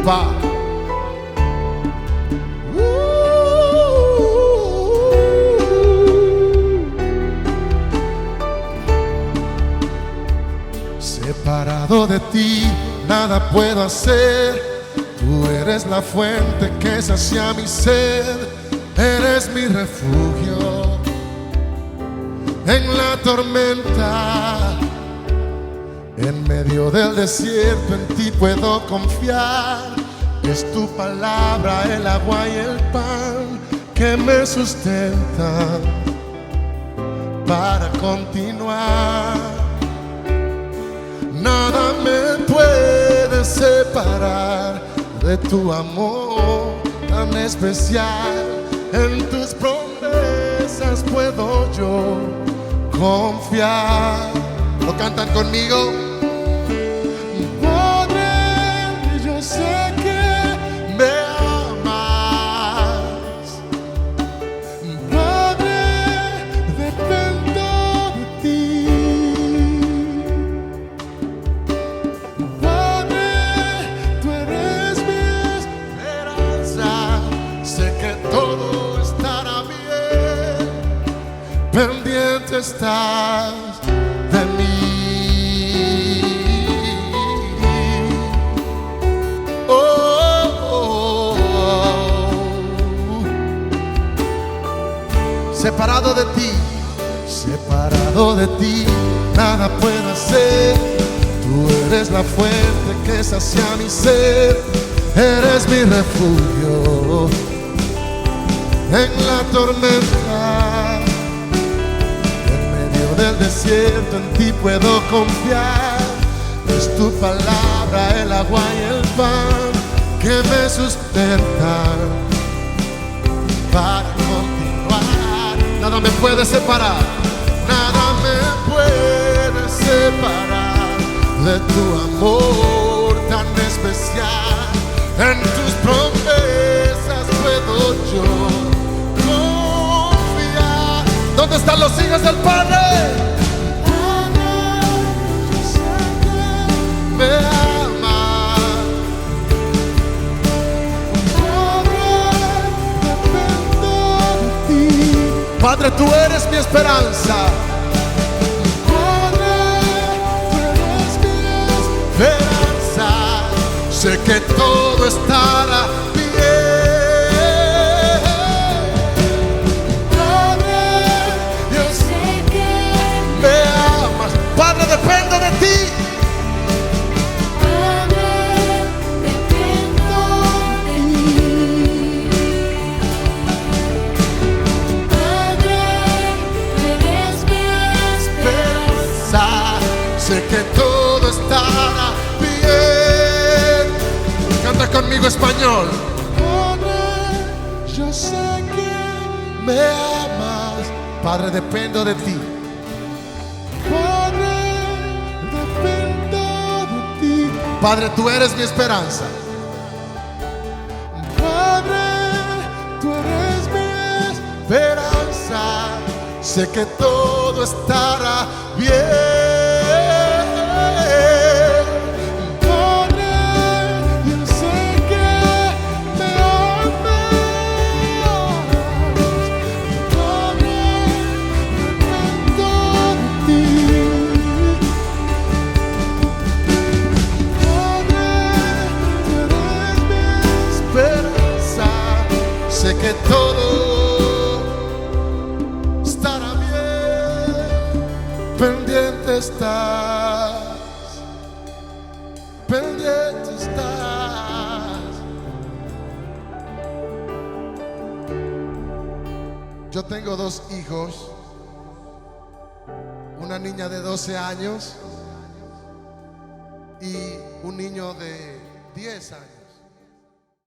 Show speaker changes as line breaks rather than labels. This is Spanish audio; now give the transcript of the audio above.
Pa. Separado de ti, nada puedo hacer. Tú eres la fuente que sacia mi sed. Eres mi refugio en la tormenta. En medio del desierto en ti puedo confiar. Es tu palabra el agua y el pan que me sustentan para continuar. Nada me puede separar de tu amor tan especial. En tus promesas puedo yo confiar. ¿Lo cantan conmigo? Padre, yo sé que me amas. Padre, dependo de ti. Padre, tú eres mi esperanza. Sé que todo estará bien. Pendiente estás de mí. Oh, oh, oh. Separado de ti, nada puedo hacer. Tú eres la fuente que sacia mi sed. Eres mi refugio en la tormenta. Del desierto en ti puedo confiar. Es tu palabra el agua y el pan que me sustentan para continuar. Nada me puede separar, nada me puede separar de tu amor tan especial. En tus promesas puedo yo confiar. ¿Dónde están los hijos del Padre? Me ama. Padre, dependo de ti. Padre, tú eres mi esperanza. Padre, tú eres mi esperanza. Sé que todo estará bien. Padre, yo sé que me amas. Padre, dependo de ti. Sé que todo estará bien. Canta conmigo español. Padre, yo sé que me amas. Padre, dependo de ti. Padre, dependo de ti. Padre, tú eres mi esperanza. Padre, tú eres mi esperanza. Sé que todo estará bien. Sé que todo estará bien. Pendiente estás, pendiente estás. Yo tengo dos hijos, una niña de 12 años y un niño de 10 años.